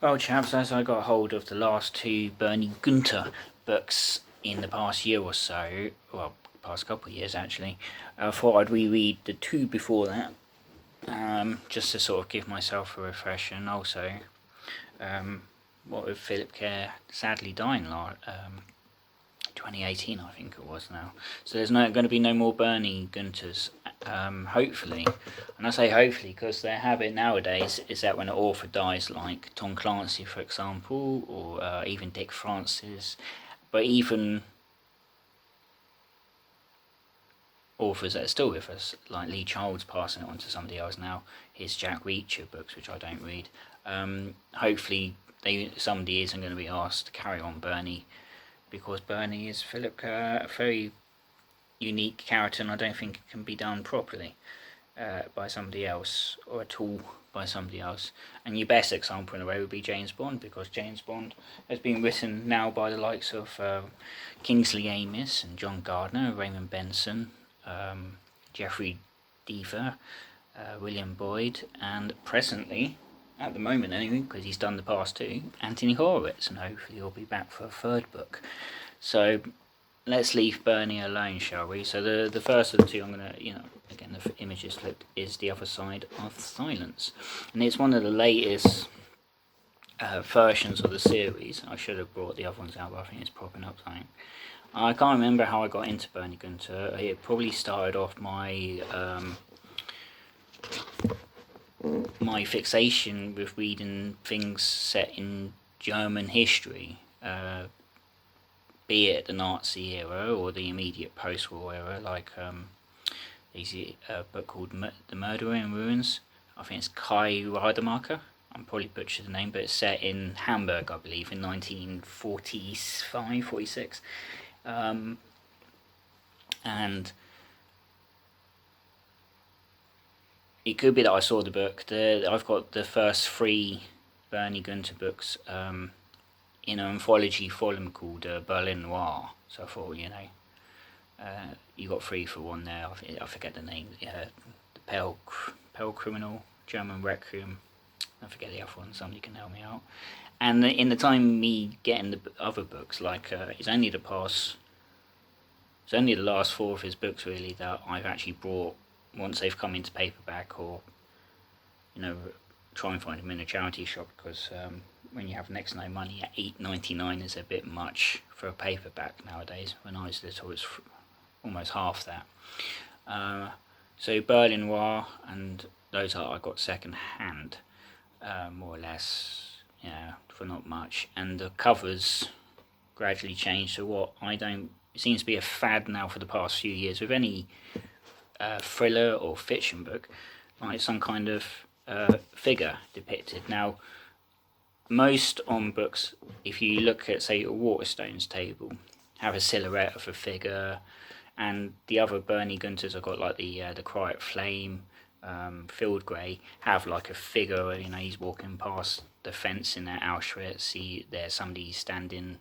Well, chaps, as I got hold of the last two Bernie Gunther books in the past year or so, well, past couple of years actually, I thought I'd reread the two before that, just to sort of give myself a refresher, and also, what with Philip Kerr sadly dying 2018, I think it was now. So there's going to be no more Bernie Gunthers, hopefully. And I say hopefully because their habit nowadays is that when an author dies, like Tom Clancy, for example, or even Dick Francis, but even authors that are still with us, like Lee Child's passing it on to somebody else now, his Jack Reacher books, which I don't read. Hopefully somebody isn't going to be asked to carry on Bernie, because Bernie is Philip Kerr, a very unique character, and I don't think it can be done properly by somebody else, or at all by somebody else. And your best example in a way would be James Bond, because James Bond has been written now by the likes of Kingsley Amis and John Gardner, Raymond Benson, Jeffrey Deaver, William Boyd, and presently, at the moment anyway, because he's done the past two, Anthony Horowitz, and hopefully he'll be back for a third book. So let's leave Bernie alone, shall we? So the first of the two, I'm going to, again, the image is flipped, is The Other Side of Silence. And it's one of the latest versions of the series. I should have brought the other ones out, but I think it's propping up something. I can't remember how I got into Bernie Gunther. It probably started off my my fixation with reading things set in German history, be it the Nazi era or the immediate post-war era, like there's a book called The Murderer in Ruins. I think it's Kai Rademacher. I'm probably butchered the name, but it's set in Hamburg, I believe, in 1945, 46. And it could be that I saw the book. I've got the first three Bernie Gunther books in an anthology volume called Berlin Noir. So I thought, you got 3 for 1 there. I forget the name. The Pale Criminal, German Requiem. I forget the other one. Somebody can help me out. And in the time me getting the other books, like it's only the last 4 of his books really that I've actually brought once they've come into paperback, or try and find them in a charity shop, because when you have next to no money, at $8.99 is a bit much for a paperback nowadays. When I was little, it was almost half that. So Berlin Noir, and those I got second hand, more or less, for not much. And the covers gradually changed to what it seems to be a fad now for the past few years with any thriller or fiction book, like some kind of figure depicted. Now, most on books, if you look at, say, a Waterstones table, have a silhouette of a figure, and the other Bernie Gunthers have got like the Quiet Flame, Field Grey, have like a figure. He's walking past the fence in Auschwitz. There's somebody standing.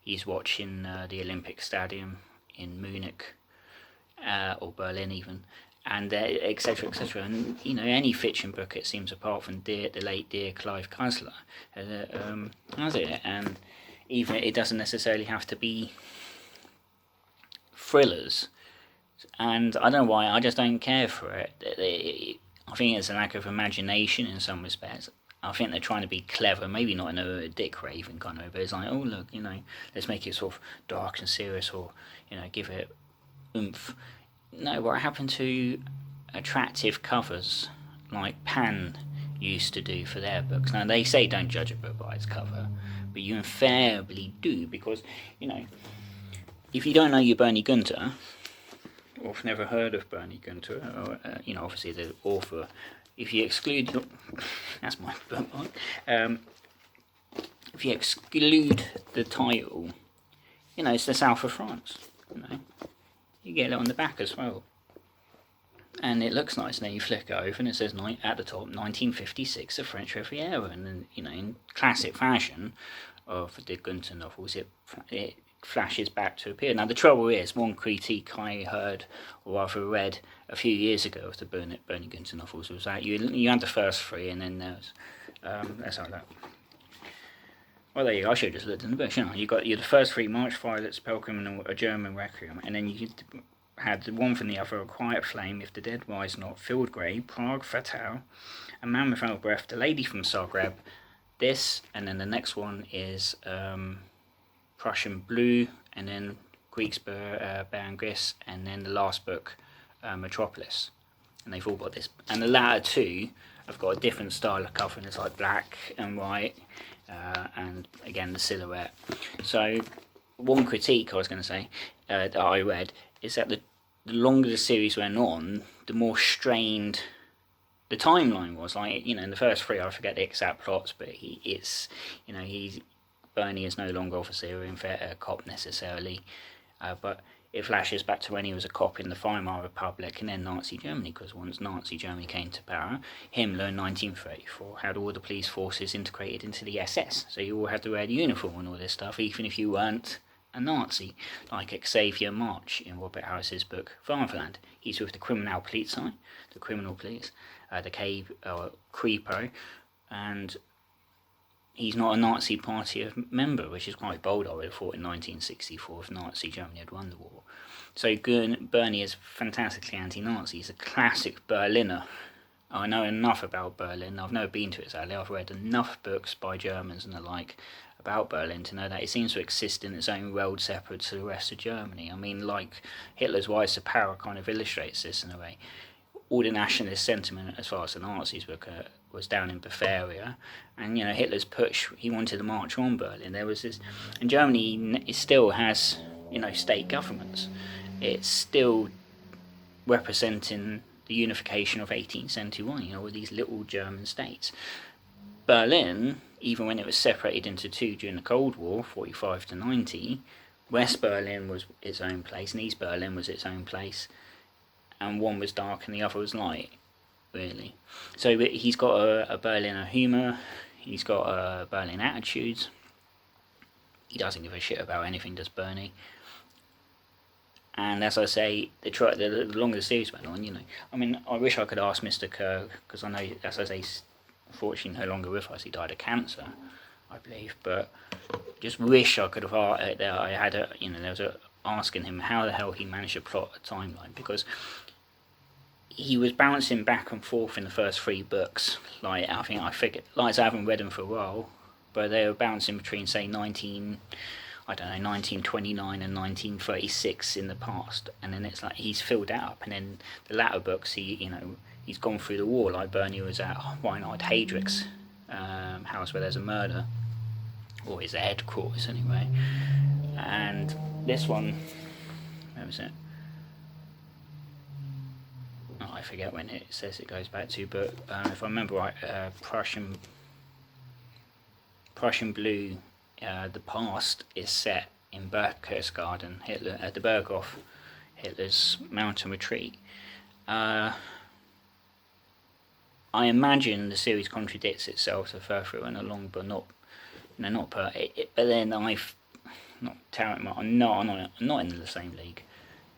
He's watching the Olympic Stadium in Munich, or Berlin even, and etc. etc. And any fiction book, it seems, apart from the late dear Clive Cussler, has it. And even it doesn't necessarily have to be thrillers. And I don't know why, I just don't care for it. I think it's a lack of imagination in some respects. I think they're trying to be clever, maybe not in a Dick Raven kind of way, but it's like, oh look, let's make it sort of dark and serious, or give it oomph. No, what happened to attractive covers like Pan used to do for their books? Now, they say don't judge a book by its cover, but you invariably do, because if you don't know your Bernie Gunther, or have never heard of Bernie Gunther, or obviously the author, if you exclude that's my bookmark. If you exclude the title, it's the south of France. You get it on the back as well, and it looks nice. And then you flick it over, and it says at the top, 1956, the French Riviera, and then in classic fashion of the Gunther novels, it flashes back to appear. Now the trouble is, one critique I heard, or rather read, a few years ago of the Bernie Gunther novels was that you had the first 3, and then there was let's have that. Well, there you go. I should have just looked in the book, shouldn't I? You got the first three: March Violet, Spell Criminal, A German Requiem, and then you had the one from the other: A Quiet Flame, If the Dead Rise Not, Field Grey, Prague Fatale, A Man Without Breath, The Lady from Zagreb, this, and then the next one is Prussian Blue, and then Greeks Bear and Gris, and then the last book, Metropolis. And they've all got this. And the latter two have got a different style of covering. It's like black and white, and again the silhouette. So one critique I was going to say that I read is that the longer the series went on, the more strained the timeline was. Like, in the first three, I forget the exact plots, but Bernie is no longer obviously a cop necessarily, but it flashes back to when he was a cop in the Weimar Republic and then Nazi Germany, because once Nazi Germany came to power, Himmler in 1934 had all the police forces integrated into the SS, so you all had to wear the uniform and all this stuff, even if you weren't a Nazi, like Xavier March in Robert Harris's book Fatherland. He's with the Kriminalpolizei, the criminal police, the Kripo, and he's not a Nazi party member, which is quite bold, I would have thought, in 1964 if Nazi Germany had won the war. So Bernie is fantastically anti-Nazi. He's a classic Berliner. I know enough about Berlin. I've never been to it, sadly. I've read enough books by Germans and the like about Berlin to know that it seems to exist in its own world separate to the rest of Germany. I mean, like Hitler's rise to power kind of illustrates this in a way. All the nationalist sentiment, as far as the Nazis was down in Bavaria, and Hitler's push, he wanted to march on Berlin. There was this, and Germany it still has state governments. It's still representing the unification of 1871. With these little German states. Berlin, even when it was separated into two during the Cold War, 45 to 90, West Berlin was its own place, and East Berlin was its own place. And one was dark and the other was light, really. So he's got a Berliner humour, he's got a Berlin attitudes. He doesn't give a shit about anything, does Bernie. And as I say, the longer the series went on, I mean, I wish I could ask Mr. Kerr, because I know, as I say, he's unfortunately no longer with us. He died of cancer, I believe. But just wish I could have asking him how the hell he managed to plot a timeline, because he was bouncing back and forth in the first three books. Like, I figured, I haven't read them for a while, but they were bouncing between, say, 1929 and 1936 in the past, and then it's like he's filled that up, and then the latter books, he's gone through the war, like Bernie was at Reinhard Heydrich's house where there's a murder, or his headquarters anyway, and this one, where was it? I forget when it says it goes back to, but if I remember right, Prussian Blue, the past is set in Berchtesgaden, the Berghof, Hitler's mountain retreat. I imagine the series contradicts itself the further it went along, but not per. But then I'm not in the same league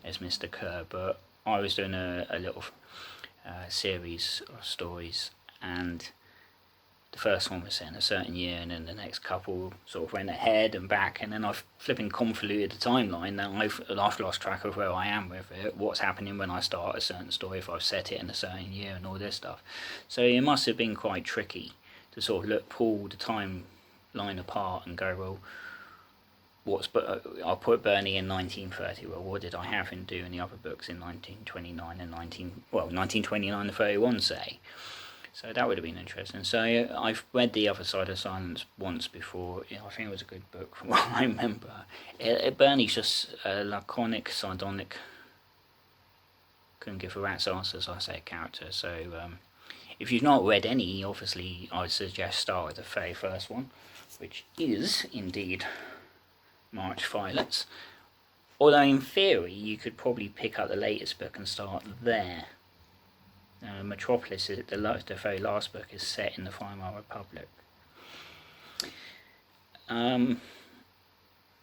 as Mr. Kerr, but I was doing a little series of stories, and the first one was set in a certain year, and then the next couple sort of went ahead and back, and then I've flipping convoluted the timeline. Now I've lost track of where I am with it, what's happening when I start a certain story, if I've set it in a certain year, and all this stuff. So it must have been quite tricky to sort of pull the timeline apart and go, well, I'll put Bernie in 1930. Well, what did I have him do in the other books in 1929 and 1929 to 31, say? So that would have been interesting. So I've read The Other Side of Silence once before. I think it was a good book from what I remember. Bernie's just laconic, sardonic, couldn't give a rat's ass, as I say, character. So if you've not read any, obviously I would suggest start with the very first one, which is indeed March Violets. Although in theory you could probably pick up the latest book and start there. Metropolis, the very last book, is set in the Weimar Republic.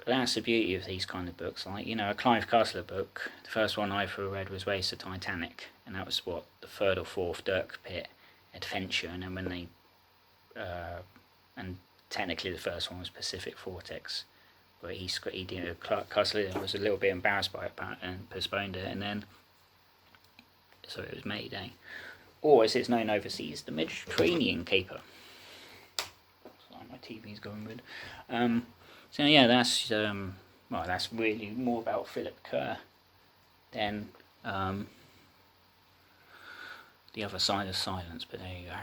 That's the beauty of these kind of books. Like, a Clive Cussler book, the first one I ever read was Race to Titanic, and that was the third or fourth Dirk Pitt adventure, and then when they and technically the first one was Pacific Vortex, but he did Castle was a little bit embarrassed by it and postponed it, and then so it was Mayday, or as it's known overseas, the Mediterranean Caper. Sorry, my TV's going good. So yeah, that's well, that's really more about Philip Kerr than the other side of silence. But there you go.